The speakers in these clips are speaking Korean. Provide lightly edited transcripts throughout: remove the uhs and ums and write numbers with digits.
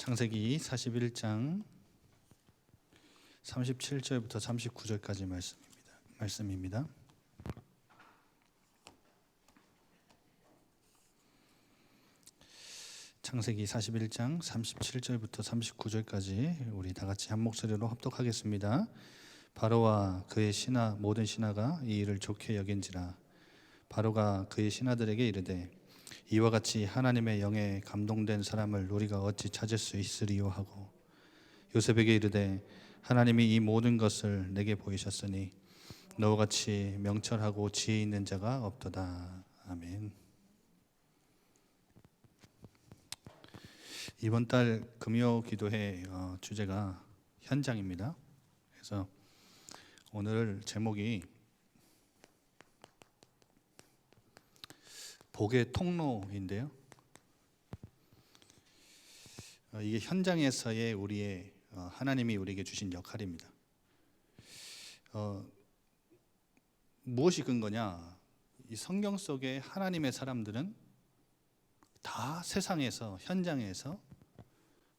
창세기 41장 37절부터 39절까지 말씀입니다. 창세기 41장 37절부터 39절까지 우리 다 같이 한 목소리로 합독하겠습니다. 바로와 그의 신하 모든 신하가 이 일을 좋게 여긴지라. 바로가 그의 신하들에게 이르되 이와 같이 하나님의 영에 감동된 사람을 우리가 어찌 찾을 수 있으리요 하고 요셉에게 이르되 하나님이 이 모든 것을 내게 보이셨으니 너와 같이 명철하고 지혜 있는 자가 없도다. 아멘. 이번 달 금요 기도회 주제가 현장입니다. 그래서 오늘 제목이 복의 통로인데요. 이게 현장에서의 우리의 하나님이 우리에게 주신 역할입니다. 무엇이 근거냐? 이 성경 속에 하나님의 사람들은 다 세상에서 현장에서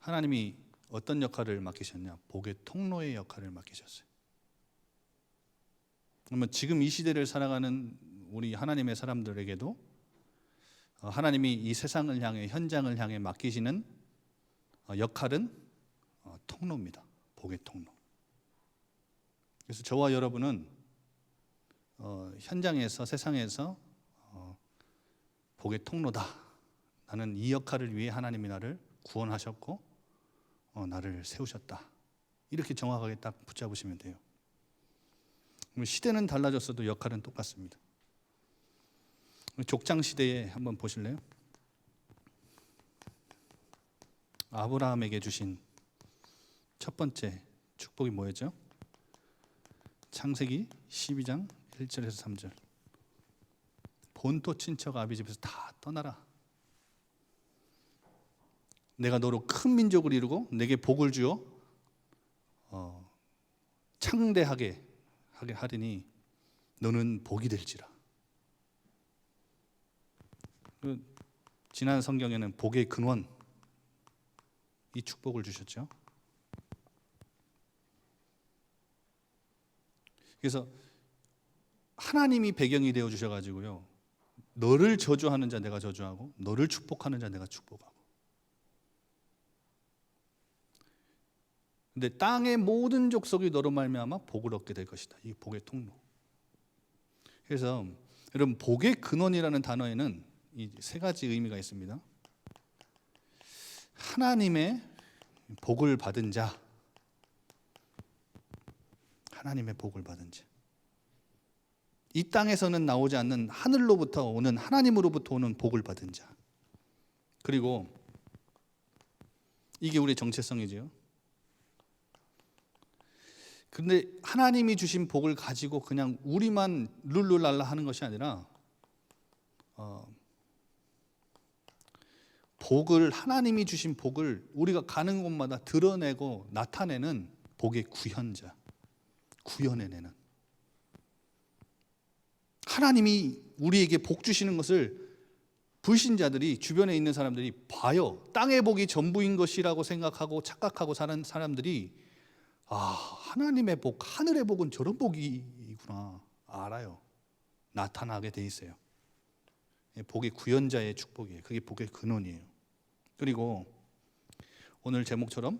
하나님이 어떤 역할을 맡기셨냐? 복의 통로의 역할을 맡기셨어요. 그러면 지금 이 시대를 살아가는 우리 하나님의 사람들에게도 하나님이 이 세상을 향해 현장을 향해 맡기시는 역할은 통로입니다. 복의 통로. 그래서 저와 여러분은 현장에서 세상에서 복의 통로다. 나는 이 역할을 위해 하나님이 나를 구원하셨고 나를 세우셨다. 이렇게 정확하게 딱 붙잡으시면 돼요. 시대는 달라졌어도 역할은 똑같습니다. 족장 시대에 한번 보실래요? 아브라함에게 주신 첫 번째 축복이 뭐였죠? 창세기 12장 1절에서 3절. 본토 친척 아비 집에서 다 떠나라. 내가 너로 큰 민족을 이루고 내게 복을 주어 창대하게 하리니 너는 복이 될지라. 지난 성경에는 복의 근원 이 축복을 주셨죠. 그래서 하나님이 배경이 되어 주셔가지고요, 너를 저주하는 자 내가 저주하고 너를 축복하는 자 내가 축복하고. 근데 땅의 모든 족속이 너로 말미암아 복을 얻게 될 것이다. 이 복의 통로. 그래서 여러분, 복의 근원이라는 단어에는 이 세 가지 의미가 있습니다. 하나님의 복을 받은 자, 하나님의 복을 받은 자. 이 땅에서는 나오지 않는 하늘로부터 오는, 하나님으로부터 오는 복을 받은 자. 그리고 이게 우리의 정체성이지요. 근데 하나님이 주신 복을 가지고 그냥 우리만 룰루랄라 하는 것이 아니라 복을, 하나님이 주신 복을 우리가 가는 곳마다 드러내고 나타내는 복의 구현자, 구현해내는. 하나님이 우리에게 복 주시는 것을 불신자들이, 주변에 있는 사람들이 봐요. 땅의 복이 전부인 것이라고 생각하고 착각하고 사는 사람들이 하나님의 복, 하늘의 복은 저런 복이구나 알아요. 나타나게 돼 있어요. 복의 구현자의 축복이에요. 그게 복의 근원이에요. 그리고 오늘 제목처럼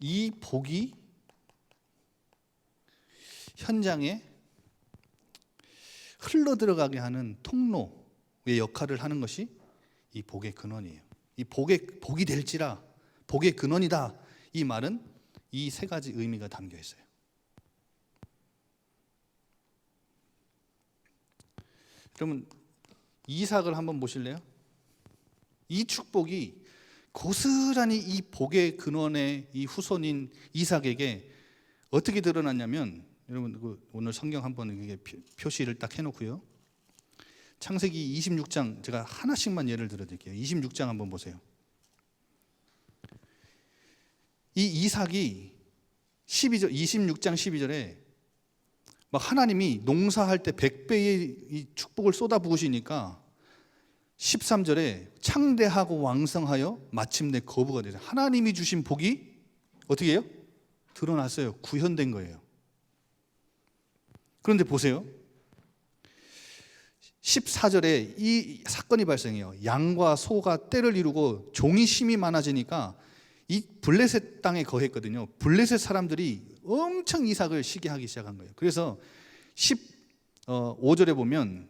이 복이 현장에 흘러 들어가게 하는 통로의 역할을 하는 것이 이 복의 근원이에요. 이 복이 될지라, 복의 근원이다. 이 말은 이 세 가지 의미가 담겨 있어요. 그러면 이삭을 한번 보실래요? 이 축복이 고스란히 이 복의 근원의 이 후손인 이삭에게 어떻게 드러났냐면, 여러분 오늘 성경 한번 이게 표시를 딱 해놓고요. 창세기 26장 제가 하나씩만 예를 들어드릴게요. 26장 한번 보세요. 이 이삭이 26장 12절에 막 하나님이 농사할 때 100배의 이 축복을 쏟아 부으시니까 13절에 창대하고 왕성하여 마침내 거부가 되죠. 하나님이 주신 복이 어떻게 해요? 드러났어요. 구현된 거예요. 그런데 보세요. 14절에 이 사건이 발생해요. 양과 소가 떼를 이루고 종이 심이 많아지니까 이 블레셋 땅에 거했거든요. 블레셋 사람들이 엄청 이삭을 시기하기 시작한 거예요. 그래서 15절에 보면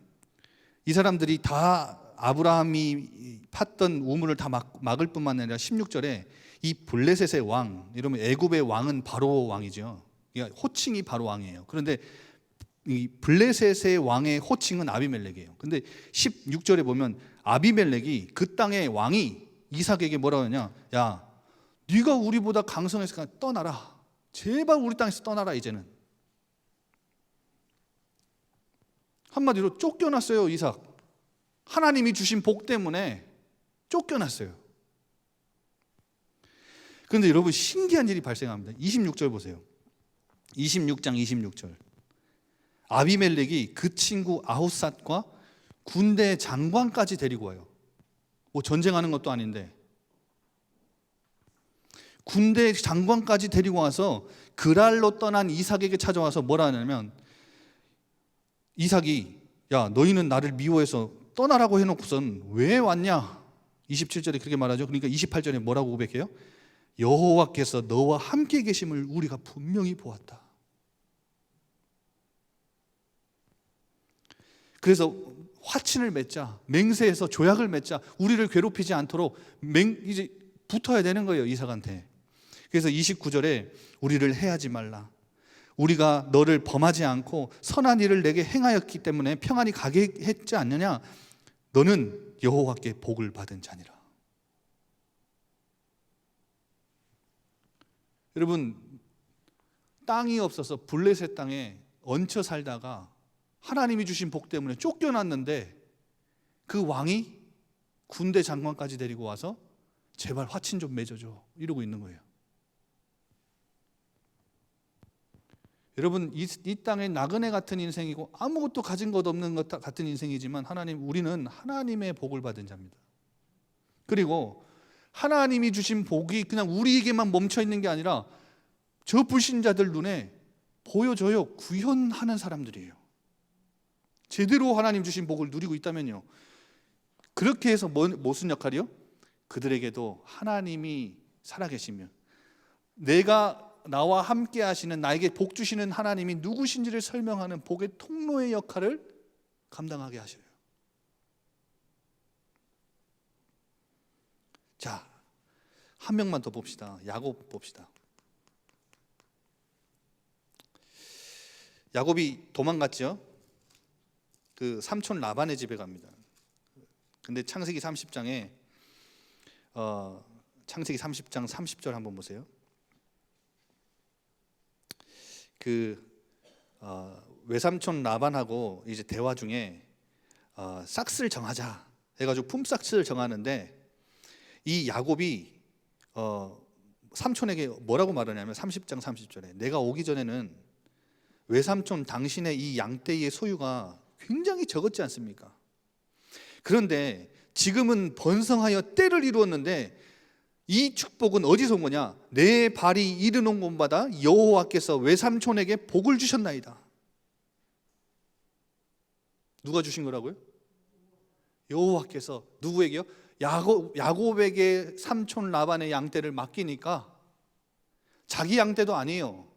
이 사람들이 다 아브라함이 팠던 우물을 다 막을 뿐만 아니라 16절에 이 블레셋의 왕, 이러면 애굽의 왕은 바로 왕이죠. 그러니까 호칭이 바로 왕이에요. 그런데 이 블레셋의 왕의 호칭은 아비멜렉이에요. 근데 16절에 보면 아비멜렉이 그 땅의 왕이 이삭에게 뭐라고 하냐? 야, 네가 우리보다 강성했으니까 떠나라. 제발 우리 땅에서 떠나라 이제는. 한마디로 쫓겨났어요, 이삭. 하나님이 주신 복 때문에 쫓겨났어요. 그런데 여러분 신기한 일이 발생합니다. 26절 보세요. 26장 26절. 아비멜렉이 그 친구 아웃삿과 군대 장관까지 데리고 와요. 뭐 전쟁하는 것도 아닌데 군대 장관까지 데리고 와서 그랄로 떠난 이삭에게 찾아와서 뭐라 하냐면, 이삭이 야 너희는 나를 미워해서 떠나라고 해놓고선 왜 왔냐? 27절에 그렇게 말하죠. 그러니까 28절에 뭐라고 고백해요? 여호와께서 너와 함께 계심을 우리가 분명히 보았다. 그래서 화친을 맺자, 맹세해서 조약을 맺자, 우리를 괴롭히지 않도록 이제 붙어야 되는 거예요, 이삭한테. 그래서 29절에 우리를 해하지 말라. 우리가 너를 범하지 않고 선한 일을 내게 행하였기 때문에 평안히 가게 했지 않느냐? 너는 여호와께 복을 받은 자니라. 여러분, 땅이 없어서 블레셋 땅에 얹혀 살다가 하나님이 주신 복 때문에 쫓겨났는데 그 왕이 군대 장관까지 데리고 와서 제발 화친 좀 맺어줘 이러고 있는 거예요. 여러분, 이 땅의 나그네 같은 인생이고 아무것도 가진 것 없는 것 같은 인생이지만 우리는 하나님의 복을 받은 자입니다. 그리고 하나님이 주신 복이 그냥 우리에게만 멈춰 있는 게 아니라 저 불신자들 눈에 보여져요. 구현하는 사람들이에요. 제대로 하나님 주신 복을 누리고 있다면요. 그렇게 해서 무슨 역할이요? 그들에게도 하나님이 살아계시면 나와 함께 하시는, 나에게 복 주시는 하나님이 누구신지를 설명하는 복의 통로의 역할을 감당하게 하셔요. 자, 한 명만 더 봅시다. 야곱 봅시다. 야곱이 도망갔죠. 그 삼촌 라반의 집에 갑니다. 근데 창세기 30장에 창세기 30장 30절 한번 보세요. 외삼촌 라반하고 이제 대화 중에 싹스를 정하자 해가지고 품삯을 정하는데, 이 야곱이 삼촌에게 뭐라고 말하냐면 30장 30절에 내가 오기 전에는 외삼촌 당신의 이 양떼의 소유가 굉장히 적었지 않습니까? 그런데 지금은 번성하여 떼를 이루었는데 이 축복은 어디서 온 거냐? 내 발이 이르는 곳마다 여호와께서 외삼촌에게 복을 주셨나이다. 누가 주신 거라고요? 여호와께서. 누구에게요? 야곱에게 삼촌 라반의 양떼를 맡기니까 자기 양떼도 아니에요.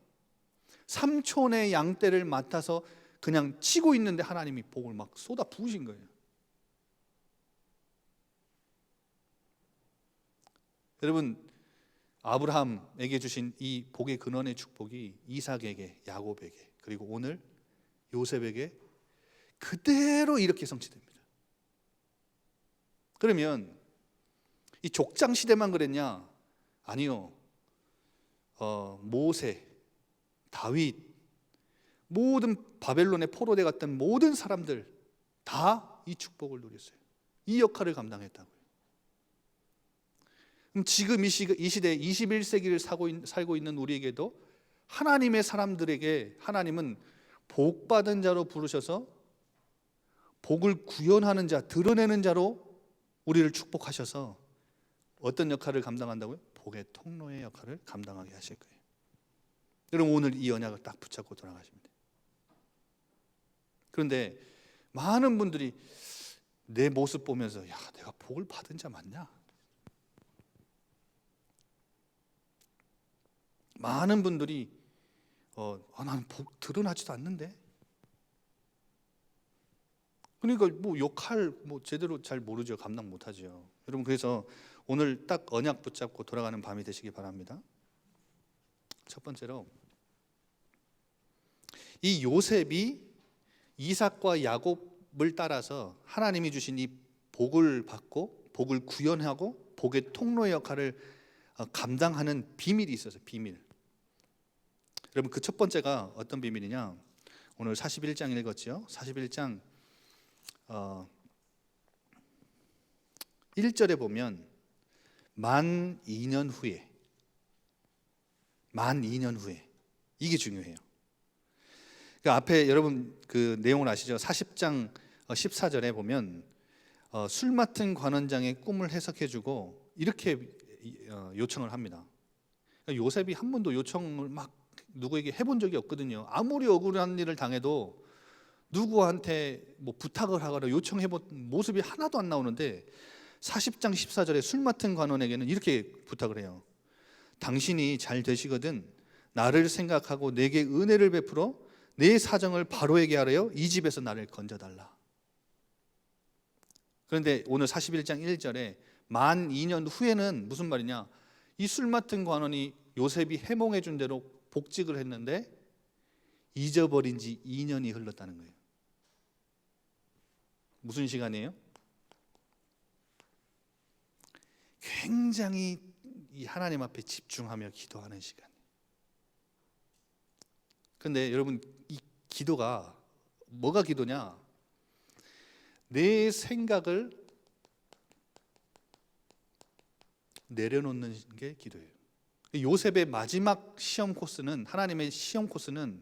삼촌의 양떼를 맡아서 그냥 치고 있는데 하나님이 복을 막 쏟아 부으신 거예요. 여러분, 아브라함에게 주신 이 복의 근원의 축복이 이삭에게, 야곱에게, 그리고 오늘 요셉에게 그대로 이렇게 성취됩니다. 그러면 이 족장 시대만 그랬냐? 아니요. 모세, 다윗, 모든 바벨론의 포로대 같은 모든 사람들 다 이 축복을 누렸어요. 이 역할을 감당했다고요. 그럼 지금 이 시대 21세기를 살고 있는 우리에게도 하나님의 사람들에게 하나님은 복 받은 자로 부르셔서 복을 구현하는 자, 드러내는 자로 우리를 축복하셔서 어떤 역할을 감당한다고요? 복의 통로의 역할을 감당하게 하실 거예요. 여러분 오늘 이 언약을 딱 붙잡고 돌아가시면 돼요. 그런데 많은 분들이 내 모습 보면서 야, 내가 복을 받은 자 맞냐? 많은 분들이 나는 복 드러나지도 않는데. 그러니까 뭐 역할 제대로 잘 모르죠. 감당 못하죠. 여러분 그래서 오늘 딱 언약 붙잡고 돌아가는 밤이 되시기 바랍니다. 첫 번째로 이 요셉이 이삭과 야곱을 따라서 하나님이 주신 이 복을 받고 복을 구현하고 복의 통로의 역할을 감당하는 비밀이 있어서 비밀. 여러분 그 첫 번째가 어떤 비밀이냐? 오늘 41장 읽었죠? 41장 1절에 보면 만 2년 후에 이게 중요해요. 그 앞에 여러분 그 내용을 아시죠? 40장 14절에 보면 술 맡은 관원장의 꿈을 해석해주고 이렇게 요청을 합니다. 요셉이 한 번도 요청을 막 누구에게 해본 적이 없거든요. 아무리 억울한 일을 당해도 누구한테 뭐 부탁을 하거나 요청해본 모습이 하나도 안 나오는데 40장 14절에 술 맡은 관원에게는 이렇게 부탁을 해요. 당신이 잘 되시거든 나를 생각하고 내게 은혜를 베풀어 내 사정을 바로에게 하려 이 집에서 나를 건져달라. 그런데 오늘 41장 1절에 만 2년 후에는 무슨 말이냐? 이 술 맡은 관원이 요셉이 해몽해 준 대로 복직을 했는데 잊어버린 지 2년이 흘렀다는 거예요. 무슨 시간이에요? 굉장히 이 하나님 앞에 집중하며 기도하는 시간. 그런데 여러분 이 기도가 뭐가 기도냐? 내 생각을 내려놓는 게 기도예요. 요셉의 마지막 시험 코스는 하나님의 시험 코스는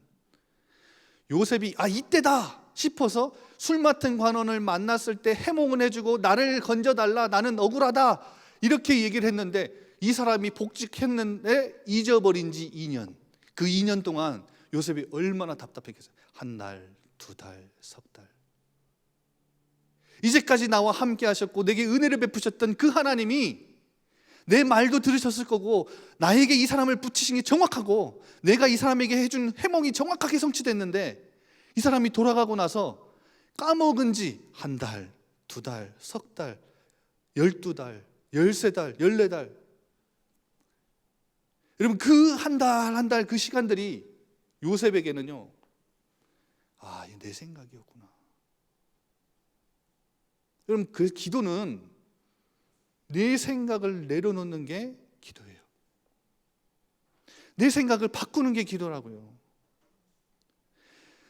요셉이 이때다 싶어서 술 맡은 관원을 만났을 때 해몽을 해주고 나를 건져달라 나는 억울하다 이렇게 얘기를 했는데 이 사람이 복직했는데 잊어버린 지 2년. 그 2년 동안 요셉이 얼마나 답답했겠어요. 한 달, 두 달, 석 달. 이제까지 나와 함께 하셨고 내게 은혜를 베푸셨던 그 하나님이 내 말도 들으셨을 거고 나에게 이 사람을 붙이신 게 정확하고 내가 이 사람에게 해준 해몽이 정확하게 성취됐는데 이 사람이 돌아가고 나서 까먹은 지 한 달, 두 달, 석 달, 12달, 13달, 14달. 여러분 그 한 달 한 달 그 시간들이 요셉에게는요 이게 내 생각이었구나. 여러분 그 기도는 내 생각을 내려놓는 게 기도예요. 내 생각을 바꾸는 게 기도라고요.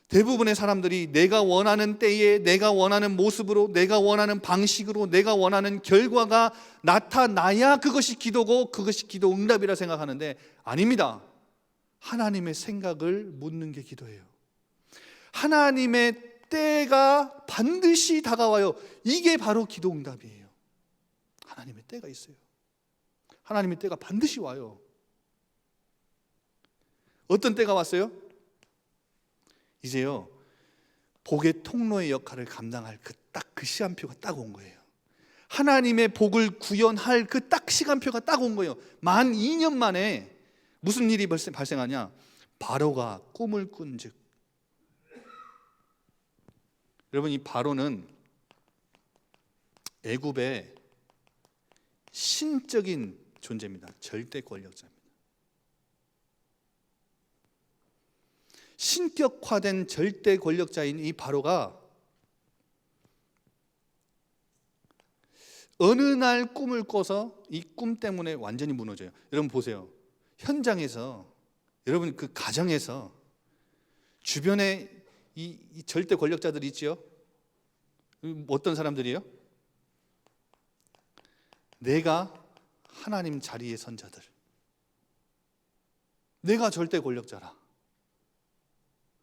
대부분의 사람들이 내가 원하는 때에 내가 원하는 모습으로 내가 원하는 방식으로 내가 원하는 결과가 나타나야 그것이 기도고 그것이 기도 응답이라 생각하는데 아닙니다. 하나님의 생각을 묻는 게 기도예요. 하나님의 때가 반드시 다가와요. 이게 바로 기도 응답이에요. 하나님의 때가 있어요. 하나님의 때가 반드시 와요. 어떤 때가 왔어요? 이제요 복의 통로의 역할을 감당할 그 시간표가 딱 온 거예요. 하나님의 복을 구현할 그 딱 시간표가 딱 온 거예요. 만 2년 만에 무슨 일이 발생하냐? 바로가 꿈을 꾼즉. 여러분 이 바로는 애굽의 신적인 존재입니다. 절대 권력자입니다. 신격화된 절대 권력자인 이 바로가 어느 날 꿈을 꿔서 이 꿈 때문에 완전히 무너져요. 여러분 보세요. 현장에서 여러분 그 가정에서 주변에 이 절대 권력자들이 있지요. 어떤 사람들이요? 내가 하나님 자리에 선 자들. 내가 절대 권력자라.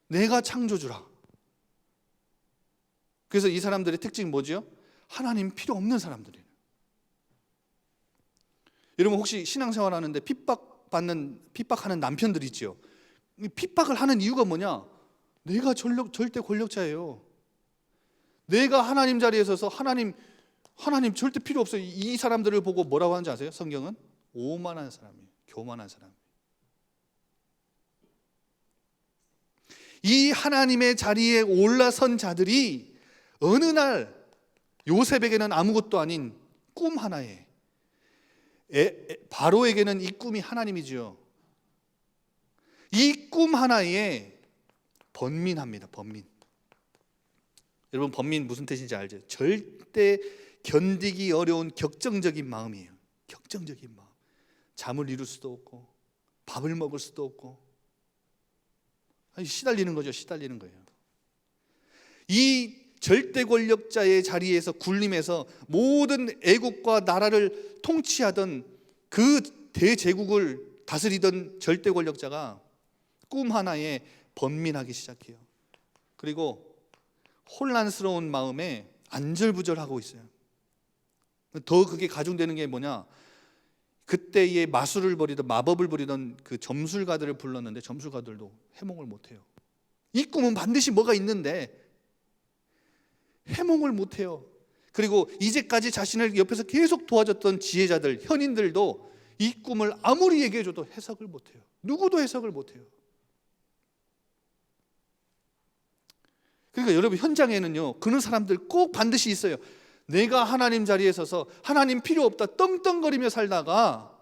내가 창조주라. 그래서 이 사람들의 특징이 뭐죠? 하나님 필요 없는 사람들이에요. 여러분 혹시 신앙생활 하는데 핍박하는 남편들 있지요? 핍박을 하는 이유가 뭐냐? 내가 절대 권력자예요. 내가 하나님 자리에 서서 하나님 절대 필요 없어요. 이 사람들을 보고 뭐라고 하는지 아세요? 성경은 오만한 사람이에요. 교만한 사람. 이 하나님의 자리에 올라선 자들이 어느 날 요셉에게는 아무것도 아닌 꿈 하나에, 바로에게는 이 꿈이 하나님이지요. 이 꿈 하나에 번민합니다. 번민. 여러분 번민 무슨 뜻인지 알죠? 절대 견디기 어려운 격정적인 마음이에요. 격정적인 마음. 잠을 이룰 수도 없고 밥을 먹을 수도 없고 시달리는 거죠. 시달리는 거예요. 이 절대 권력자의 자리에서 군림해서 모든 애국과 나라를 통치하던 그 대제국을 다스리던 절대 권력자가 꿈 하나에 번민하기 시작해요. 그리고 혼란스러운 마음에 안절부절하고 있어요. 더 그게 가중되는 게 뭐냐? 그때의 마술을 벌이던 마법을 부리던 그 점술가들을 불렀는데 점술가들도 해몽을 못해요. 이 꿈은 반드시 뭐가 있는데 해몽을 못해요. 그리고 이제까지 자신을 옆에서 계속 도와줬던 지혜자들, 현인들도 이 꿈을 아무리 얘기해줘도 해석을 못해요. 누구도 해석을 못해요. 그러니까 여러분 현장에는요 그런 사람들 꼭 반드시 있어요. 내가 하나님 자리에 서서 하나님 필요 없다 떵떵거리며 살다가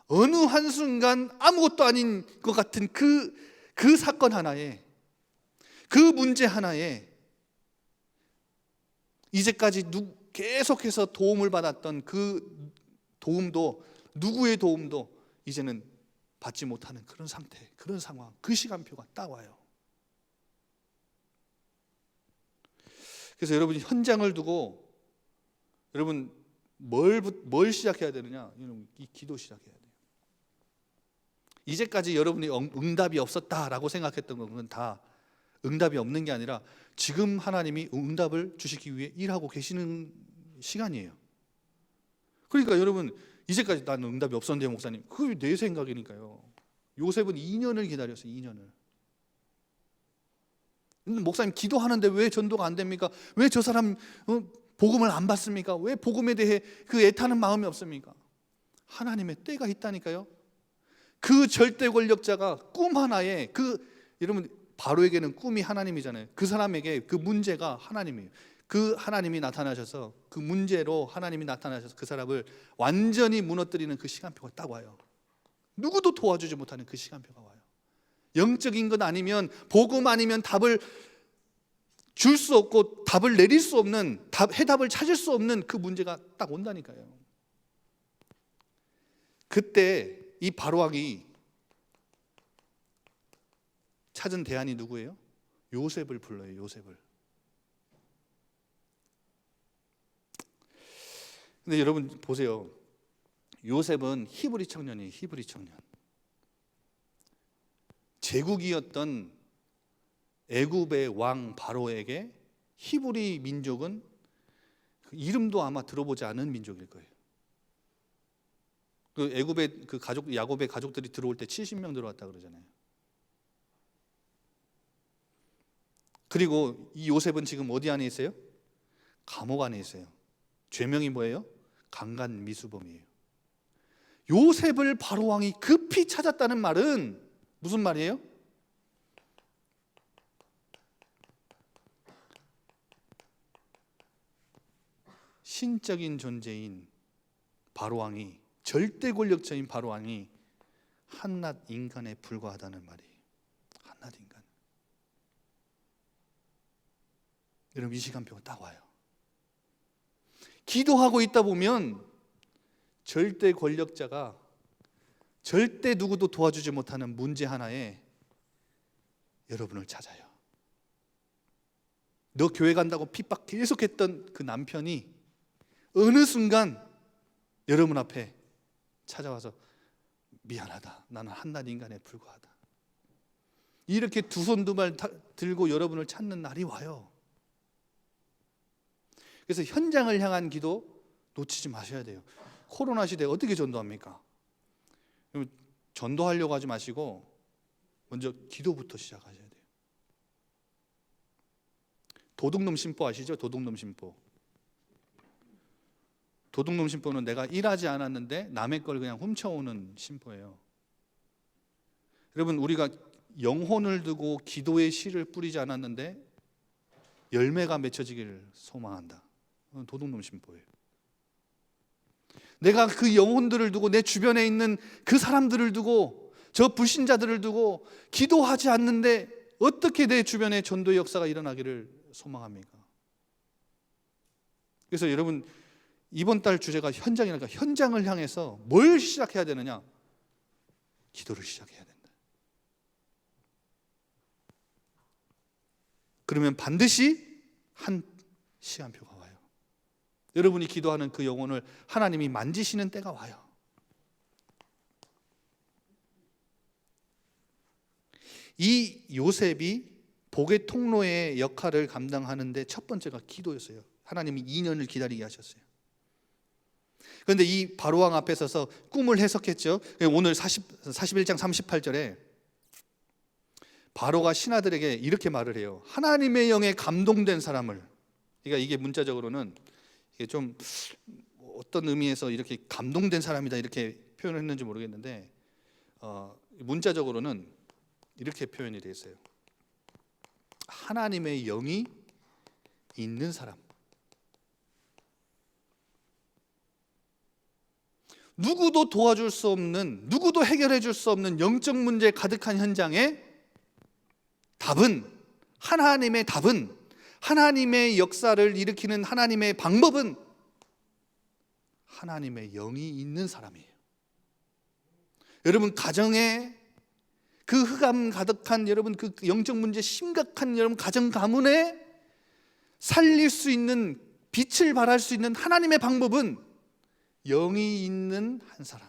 어느 한순간 아무것도 아닌 것 같은 그 사건 하나에, 그 문제 하나에 이제까지 계속해서 도움을 받았던 그 도움도, 누구의 도움도 이제는 받지 못하는 그런 상태, 그런 상황, 그 시간표가 딱 와요. 그래서 여러분이 현장을 두고 여러분 뭘 시작해야 되느냐? 이 기도 시작해야 돼요. 이제까지 여러분이 응답이 없었다라고 생각했던 건 다 응답이 없는 게 아니라 지금 하나님이 응답을 주시기 위해 일하고 계시는 시간이에요. 그러니까 여러분 이제까지 나는 응답이 없었는데 목사님, 그게 내 생각이니까요. 요셉은 2년을 기다렸어요. 2년을. 목사님 기도하는데 왜 전도가 안 됩니까? 왜 저 사람 복음을 안 받습니까? 왜 복음에 대해 그 애타는 마음이 없습니까? 하나님의 때가 있다니까요. 그 절대 권력자가 꿈 하나에, 여러분 바로에게는 꿈이 하나님이잖아요. 그 사람에게 그 문제가 하나님이에요. 그 하나님이 나타나셔서 그 문제로 하나님이 나타나셔서 그 사람을 완전히 무너뜨리는 그 시간표가 딱 와요. 누구도 도와주지 못하는 그 시간표가 와요. 영적인 것 아니면, 복음 아니면 답을 줄 수 없고 답을 내릴 수 없는, 해답을 찾을 수 없는 그 문제가 딱 온다니까요. 그때 이 바로왕이 찾은 대안이 누구예요? 요셉을 불러요. 요셉을. 근데 여러분 보세요. 요셉은 히브리 청년이에요. 히브리 청년. 제국이었던 애굽의 왕 바로에게 히브리 민족은 이름도 아마 들어보지 않은 민족일 거예요. 그 애굽의 그 가족, 야곱의 가족들이 들어올 때 70명 들어왔다 그러잖아요. 그리고 이 요셉은 지금 어디 안에 있어요? 감옥 안에 있어요. 죄명이 뭐예요? 강간 미수범이에요. 요셉을 바로 왕이 급히 찾았다는 말은 무슨 말이에요? 신적인 존재인 바로 왕이, 절대 권력자인 바로 왕이 한낱 인간에 불과하다는 말이에요. 한낱 인간. 여러분 이 시간표가 딱 와요. 기도하고 있다 보면 절대 권력자가 절대 누구도 도와주지 못하는 문제 하나에 여러분을 찾아요. 너 교회 간다고 핍박 계속했던 그 남편이 어느 순간 여러분 앞에 찾아와서 미안하다. 나는 한낱 인간에 불과하다. 이렇게 두 손 두 발 들고 여러분을 찾는 날이 와요. 그래서 현장을 향한 기도 놓치지 마셔야 돼요. 코로나 시대에 어떻게 전도합니까? 전도하려고 하지 마시고 먼저 기도부터 시작하셔야 돼요. 도둑놈 심보 아시죠? 도둑놈 심보. 도둑놈 심보는 내가 일하지 않았는데 남의 걸 그냥 훔쳐오는 심보예요. 여러분, 우리가 영혼을 두고 기도의 씨를 뿌리지 않았는데 열매가 맺혀지기를 소망한다. 그건 도둑놈 심보예요. 내가 그 영혼들을 두고, 내 주변에 있는 그 사람들을 두고, 저 불신자들을 두고 기도하지 않는데 어떻게 내 주변에 전도의 역사가 일어나기를 소망합니까? 그래서 여러분, 이번 달 주제가 현장이니까 현장을 향해서 뭘 시작해야 되느냐? 기도를 시작해야 된다. 그러면 반드시 한 시간표가 와요. 여러분이 기도하는 그 영혼을 하나님이 만지시는 때가 와요. 이 요셉이 복의 통로의 역할을 감당하는데 첫 번째가 기도였어요. 하나님이 2년을 기다리게 하셨어요. 그런데 이 바로왕 앞에 서서 꿈을 해석했죠. 오늘 41장 38절에 바로가 신하들에게 이렇게 말을 해요. 하나님의 영에 감동된 사람을. 그러니까 이게 문자적으로는 이게 좀 어떤 의미에서 이렇게 감동된 사람이다 이렇게 표현을 했는지 모르겠는데, 문자적으로는 이렇게 표현이 되어 있어요. 하나님의 영이 있는 사람. 누구도 도와줄 수 없는, 누구도 해결해 줄 수 없는 영적 문제 가득한 현장에 하나님의 답은, 하나님의 역사를 일으키는 하나님의 방법은 하나님의 영이 있는 사람이에요. 여러분, 가정에 그 흑암 가득한, 여러분 그 영적 문제 심각한 여러분 가정 가문에 살릴 수 있는, 빛을 발할 수 있는 하나님의 방법은 영이 있는 한 사람,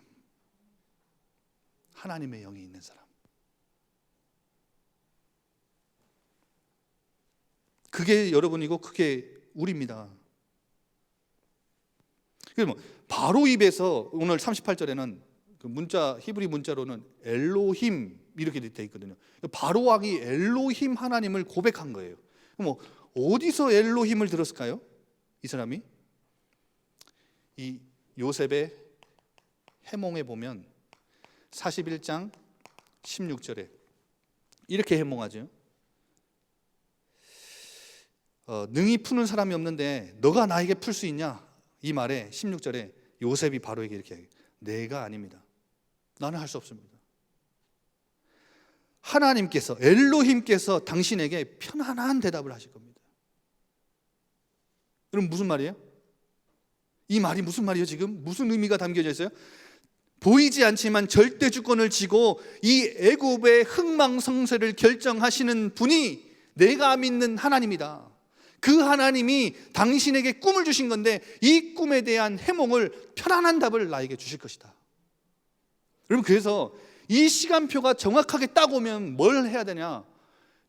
하나님의 영이 있는 사람. 그게 여러분이고 그게 우리입니다. 바로 입에서 오늘 38절에는 그 문자, 히브리 문자로는 엘로힘 이렇게 되어 있거든요. 바로 왕이 엘로힘 하나님을 고백한 거예요. 그럼 어디서 엘로힘을 들었을까요? 이 사람이 이 요셉의 해몽에 보면 41장 16절에 이렇게 해몽하죠. 능히 푸는 사람이 없는데 너가 나에게 풀 수 있냐? 이 말에 16절에 요셉이 바로에게 이렇게 해요. 내가 아닙니다. 나는 할 수 없습니다. 하나님께서, 엘로힘께서 당신에게 편안한 대답을 하실 겁니다. 여러분, 무슨 말이에요? 이 말이 무슨 말이에요? 지금 무슨 의미가 담겨져 있어요? 보이지 않지만 절대 주권을 쥐고 이 애굽의 흥망성쇠를 결정하시는 분이 내가 믿는 하나님이다. 그 하나님이 당신에게 꿈을 주신 건데 이 꿈에 대한 해몽을, 편안한 답을 나에게 주실 것이다. 여러분, 그래서 이 시간표가 정확하게 딱 오면 뭘 해야 되냐?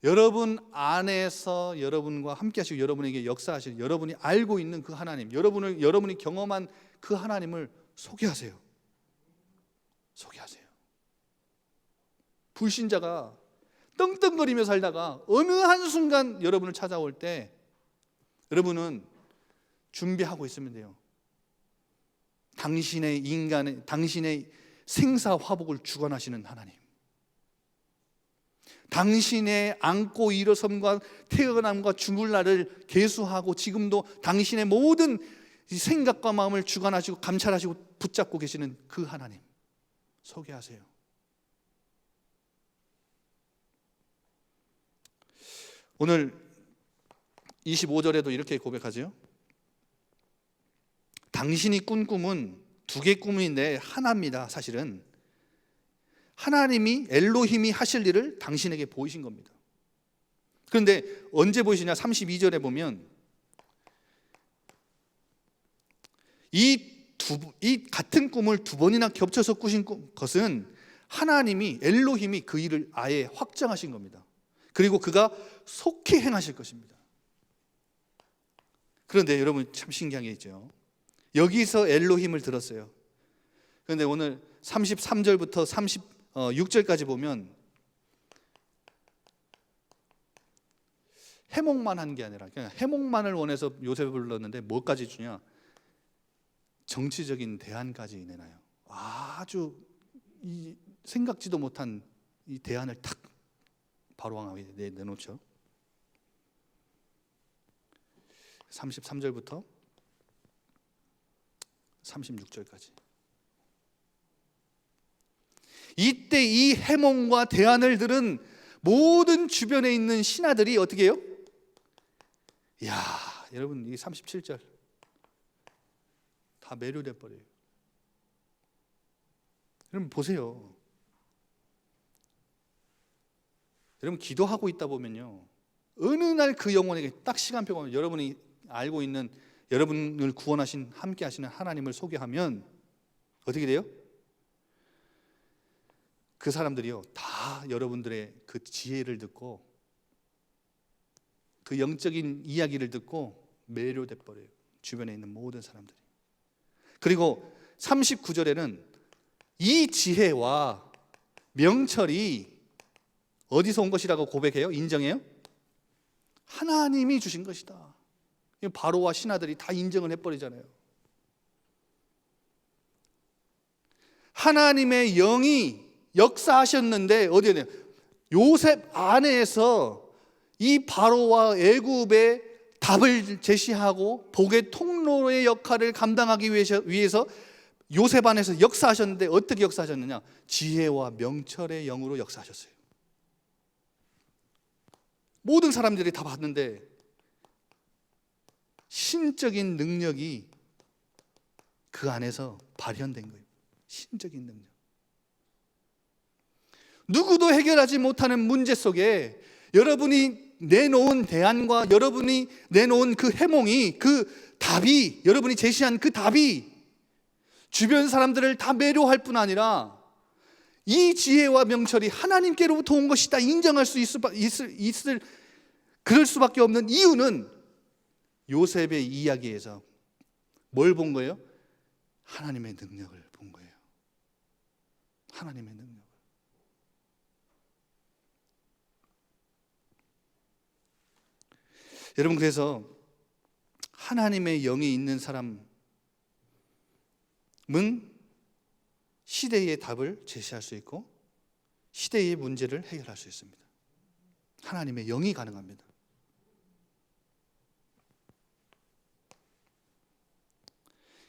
여러분 안에서 여러분과 함께 하시고 여러분에게 역사하시는, 여러분이 알고 있는 그 하나님, 여러분이 경험한 그 하나님을 소개하세요. 소개하세요. 불신자가 떵떵거리며 살다가 어느 한순간 여러분을 찾아올 때 여러분은 준비하고 있으면 돼요. 당신의 생사화복을 주관하시는 하나님, 당신의 안고 일어섬과 태어남과 죽을 날을 계수하고 지금도 당신의 모든 생각과 마음을 주관하시고 감찰하시고 붙잡고 계시는 그 하나님 소개하세요. 오늘 25절에도 이렇게 고백하죠. 당신이 꾼 꿈은 두 개의 꿈인데 하나입니다. 사실은 하나님이, 엘로힘이 하실 일을 당신에게 보이신 겁니다. 그런데 언제 보이시냐? 32절에 보면 이 같은 꿈을 두 번이나 겹쳐서 꾸신 것은 하나님이, 엘로힘이 그 일을 아예 확정하신 겁니다. 그리고 그가 속히 행하실 것입니다. 그런데 여러분, 참 신기한 게 있죠. 여기서 엘로힘을 들었어요. 그런데 오늘 33절부터 36절까지 보면 해몽만 한 게 아니라 그냥 해몽만을 원해서 요셉을 불렀는데 뭐까지 주냐? 정치적인 대안까지 내놔요. 아주 생각지도 못한 이 대안을 탁 바로 왕 앞에 내놓죠. 33절부터 36절까지. 이때 이 해몽과 대안을 들은 모든 주변에 있는 신하들이 어떻게 해요? 이야, 여러분, 이 37절 다 매료돼 버려요. 여러분 보세요. 여러분 기도하고 있다 보면요, 어느 날 그 영혼에게 딱 시간표가 오면 여러분이 알고 있는, 여러분을 구원하신 함께 하시는 하나님을 소개하면 어떻게 돼요? 그 사람들이요 다 여러분들의 그 지혜를 듣고 그 영적인 이야기를 듣고 매료돼 버려요. 주변에 있는 모든 사람들이. 그리고 39절에는 이 지혜와 명철이 어디서 온 것이라고 고백해요? 인정해요? 하나님이 주신 것이다. 바로와 신하들이 다 인정을 해버리잖아요. 하나님의 영이 역사하셨는데 어디에 요셉 안에서 이 바로와 애굽의 답을 제시하고 복의 통로의 역할을 감당하기 위해서 요셉 안에서 역사하셨는데 어떻게 역사하셨느냐? 지혜와 명철의 영으로 역사하셨어요. 모든 사람들이 다 봤는데 신적인 능력이 그 안에서 발현된 거예요. 신적인 능력. 누구도 해결하지 못하는 문제 속에 여러분이 내놓은 대안과 여러분이 내놓은 그 해몽이, 그 답이, 여러분이 제시한 그 답이 주변 사람들을 다 매료할 뿐 아니라 이 지혜와 명철이 하나님께로부터 온 것이다 인정할 수 있을 그럴 수밖에 없는 이유는 요셉의 이야기에서 뭘 본 거예요? 하나님의 능력을 본 거예요. 하나님의 능력. 여러분, 그래서 하나님의 영이 있는 사람은 시대의 답을 제시할 수 있고 시대의 문제를 해결할 수 있습니다. 하나님의 영이 가능합니다.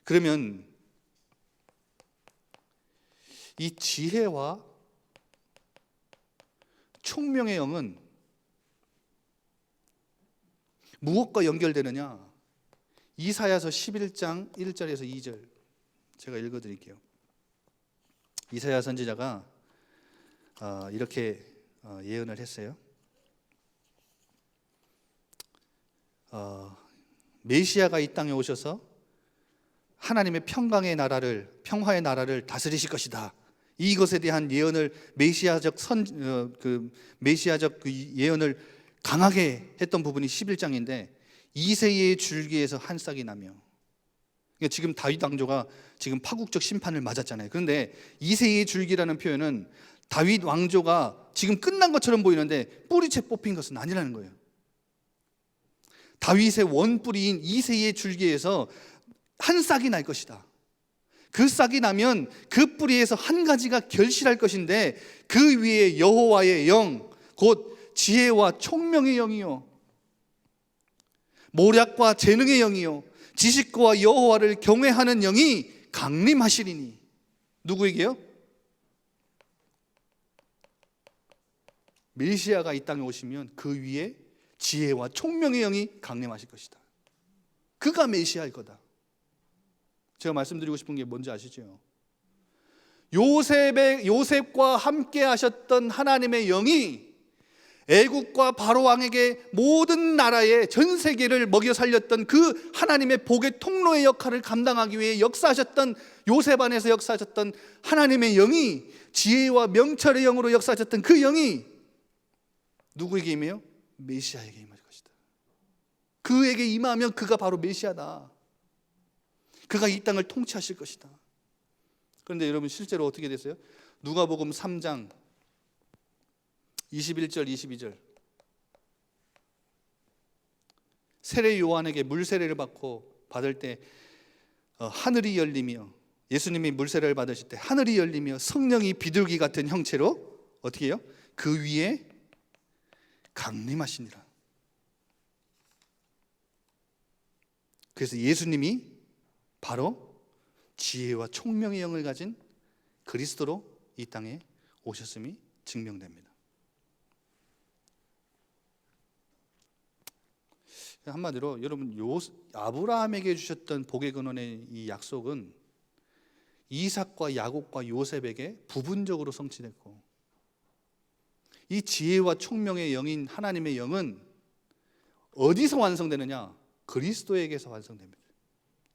그러면 이 지혜와 총명의 영은 무엇과 연결되느냐? 이사야서 11장 1절에서 2절 제가 읽어드릴게요. 이사야 선지자가 이렇게 예언을 했어요. 메시아가 이 땅에 오셔서 하나님의 평강의 나라를, 평화의 나라를 다스리실 것이다. 이것에 대한 예언을 메시아적 예언을 강하게 했던 부분이 11장인데 이새의 줄기에서 한 싹이 나며, 그러니까 지금 다윗 왕조가 지금 파국적 심판을 맞았잖아요. 그런데 이새의 줄기라는 표현은 다윗 왕조가 지금 끝난 것처럼 보이는데 뿌리채 뽑힌 것은 아니라는 거예요. 다윗의 원뿌리인 이새의 줄기에서 한 싹이 날 것이다. 그 싹이 나면 그 뿌리에서 한 가지가 결실할 것인데 그 위에 여호와의 영, 곧 지혜와 총명의 영이요, 모략과 재능의 영이요, 지식과 여호와를 경외하는 영이 강림하시리니. 누구에게요? 메시아가 이 땅에 오시면 그 위에 지혜와 총명의 영이 강림하실 것이다. 그가 메시아일 거다. 제가 말씀드리고 싶은 게 뭔지 아시죠? 요셉과 함께 하셨던 하나님의 영이 애국과 바로 왕에게 모든 나라의 전 세계를 먹여 살렸던 그 하나님의 복의 통로의 역할을 감당하기 위해 역사하셨던, 요셉 안에서 역사하셨던 하나님의 영이, 지혜와 명철의 영으로 역사하셨던 그 영이 누구에게 임해요? 메시아에게 임할 것이다. 그에게 임하면 그가 바로 메시아다. 그가 이 땅을 통치하실 것이다. 그런데 여러분 실제로 어떻게 됐어요? 누가복음 3장 21절 22절 세례 요한에게 물 세례를 받을 때 하늘이 열리며, 예수님이 물 세례를 받으실 때 하늘이 열리며 성령이 비둘기 같은 형체로 어떻게 해요? 그 위에 강림하시니라. 그래서 예수님이 바로 지혜와 총명의 영을 가진 그리스도로 이 땅에 오셨음이 증명됩니다. 한마디로 여러분, 아브라함에게 주셨던 복의 근원의 이 약속은 이삭과 야곱과 요셉에게 부분적으로 성취됐고, 이 지혜와 총명의 영인 하나님의 영은 어디서 완성되느냐? 그리스도에게서 완성됩니다.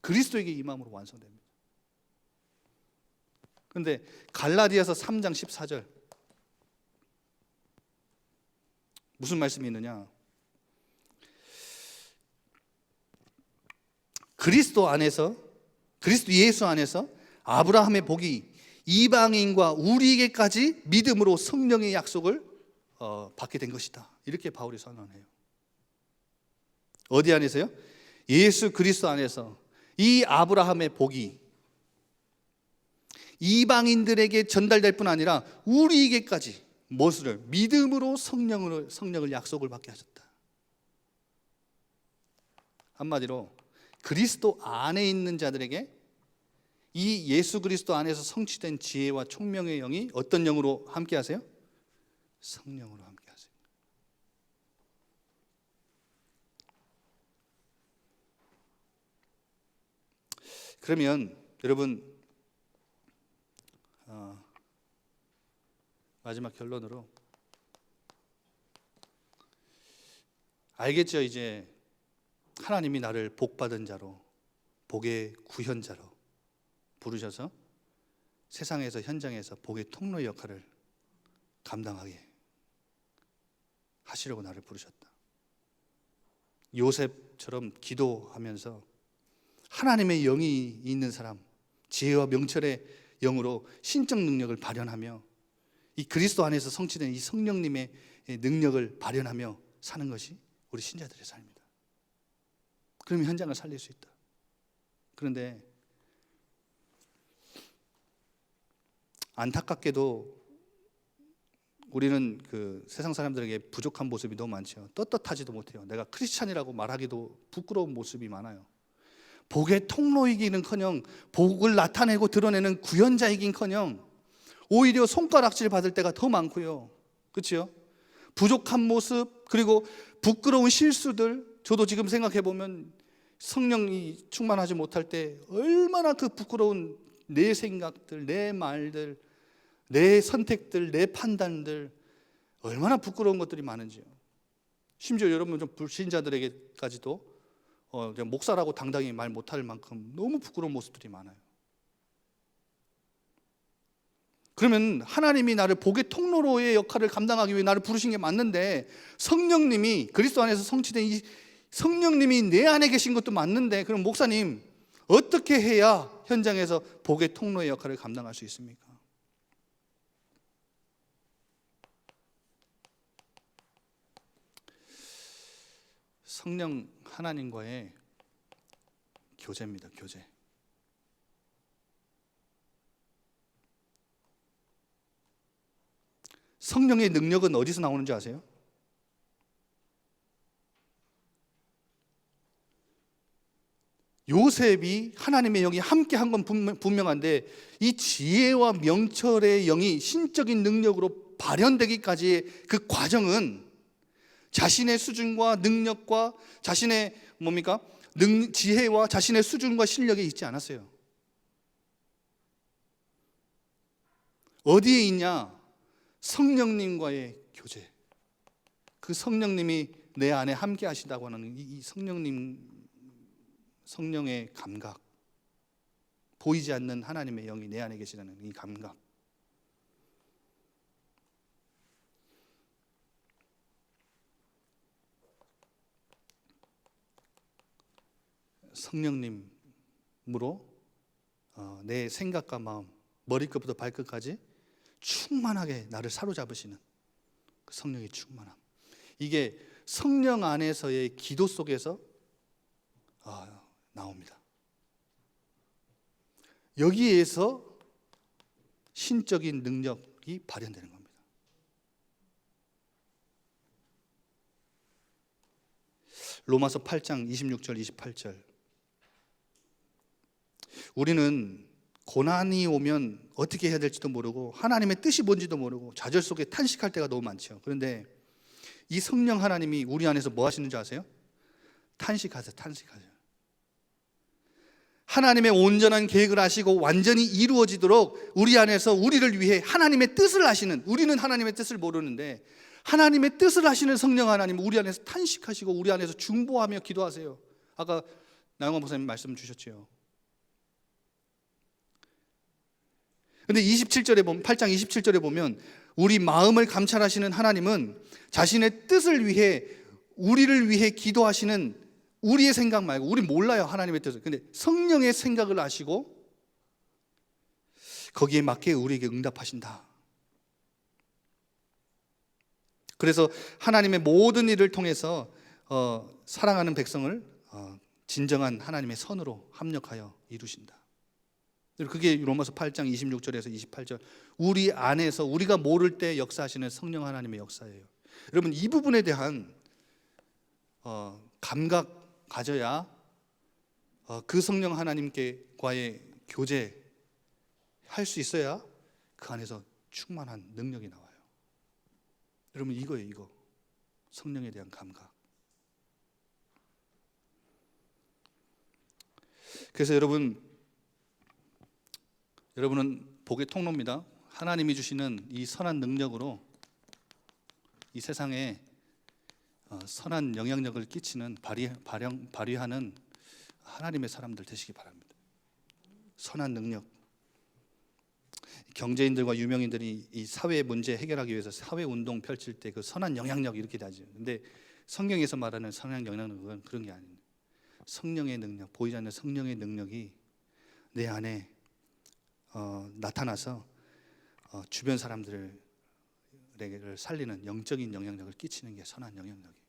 그리스도에게 임함으로 완성됩니다. 그런데 갈라디아서 3장 14절 무슨 말씀이 있느냐? 그리스도 예수 안에서 아브라함의 복이 이방인과 우리에게까지 믿음으로 성령의 약속을 받게 된 것이다. 이렇게 바울이 선언해요. 어디 안에서요? 예수 그리스도 안에서 이 아브라함의 복이 이방인들에게 전달될 뿐 아니라 우리에게까지 무엇을? 믿음으로 성령을 약속을 받게 하셨다. 한마디로 그리스도 안에 있는 자들에게 이 예수 그리스도 안에서 성취된 지혜와 총명의 영이 어떤 영으로 함께 하세요? 성령으로 함께 하세요. 그러면 여러분, 마지막 결론으로 알겠죠? 이제 하나님이 나를 복받은 자로, 복의 구현자로 부르셔서 세상에서, 현장에서 복의 통로의 역할을 감당하게 하시려고 나를 부르셨다. 요셉처럼 기도하면서 하나님의 영이 있는 사람, 지혜와 명철의 영으로 신적 능력을 발현하며 이 그리스도 안에서 성취된 이 성령님의 능력을 발현하며 사는 것이 우리 신자들의 삶이다. 그러면 현장을 살릴 수 있다. 그런데 안타깝게도 우리는 그 세상 사람들에게 부족한 모습이 너무 많죠. 떳떳하지도 못해요. 내가 크리스찬이라고 말하기도 부끄러운 모습이 많아요. 복의 통로이기는커녕, 복을 나타내고 드러내는 구현자이긴커녕 오히려 손가락질 받을 때가 더 많고요. 그렇죠? 부족한 모습, 그리고 부끄러운 실수들. 저도 지금 생각해 보면 성령이 충만하지 못할 때 얼마나 그 부끄러운 내 생각들, 내 말들, 내 선택들, 내 판단들, 얼마나 부끄러운 것들이 많은지요. 심지어 여러분 좀 불신자들에게까지도 목사라고 당당히 말 못할 만큼 너무 부끄러운 모습들이 많아요. 그러면 하나님이 나를 복의 통로로의 역할을 감당하기 위해 나를 부르신 게 맞는데, 성령님이 그리스도 안에서 성취된 이 성령님이 내 안에 계신 것도 맞는데, 그럼 목사님 어떻게 해야 현장에서 복의 통로의 역할을 감당할 수 있습니까? 성령 하나님과의 교제입니다. 교제. 성령의 능력은 어디서 나오는지 아세요? 요셉이 하나님의 영이 함께 한 건 분명한데, 이 지혜와 명철의 영이 신적인 능력으로 발현되기까지의 그 과정은 자신의 수준과 능력과 자신의 지혜와 자신의 수준과 실력에 있지 않았어요. 어디에 있냐? 성령님과의 교제. 그 성령님이 내 안에 함께 하시다고 하는 이 성령의 감각, 보이지 않는 하나님의 영이 내 안에 계시다는 이 감각. 성령님으로 내 생각과 마음, 머리끝부터 발끝까지 충만하게 나를 사로잡으시는 그 성령의 충만함. 이게 성령 안에서의 기도 속에서 나옵니다. 여기에서 신적인 능력이 발현되는 겁니다. 로마서 8장 26절 28절. 우리는 고난이 오면 어떻게 해야 될지도 모르고 하나님의 뜻이 뭔지도 모르고 좌절 속에 탄식할 때가 너무 많죠. 그런데 이 성령 하나님이 우리 안에서 뭐 하시는지 아세요? 탄식하세요. 하나님의 온전한 계획을 하시고 완전히 이루어지도록 우리 안에서 우리를 위해 하나님의 뜻을 하시는, 우리는 하나님의 뜻을 모르는데 하나님의 뜻을 하시는 성령 하나님 우리 안에서 탄식하시고 우리 안에서 중보하며 기도하세요. 아까 나영원 목사님 말씀 주셨죠. 근데 27절에 보면, 8장 27절에 보면 우리 마음을 감찰하시는 하나님은 자신의 뜻을 위해 우리를 위해 기도하시는 우리의 생각 말고, 우리 몰라요 하나님의 뜻을. 근데 성령의 생각을 아시고 거기에 맞게 우리에게 응답하신다. 그래서 하나님의 모든 일을 통해서 사랑하는 백성을 진정한 하나님의 선으로 합력하여 이루신다. 그게 로마서 8장 26절에서 28절 우리 안에서 우리가 모를 때 역사하시는 성령 하나님의 역사예요. 여러분 이 부분에 대한 감각 가져야 그 성령 하나님께과의 교제 할 수 있어야 그 안에서 충만한 능력이 나와요. 여러분 이거예요. 이거 성령에 대한 감각. 그래서 여러분은 복의 통로입니다. 하나님이 주시는 이 선한 능력으로 이 세상에 선한 영향력을 끼치는 발휘하는 하나님의 사람들 되시기 바랍니다. 선한 능력. 경제인들과 유명인들이 이 사회 문제 해결하기 위해서 사회 운동 펼칠 때 그 선한 영향력 이렇게 되죠. 근데 성경에서 말하는 선한 영향력은 그런 게 아닙니다. 성령의 능력, 보이지 않는 성령의 능력이 내 안에 나타나서 주변 사람들을 살리는 영적인 영향력을 끼치는 게 선한 영향력이에요.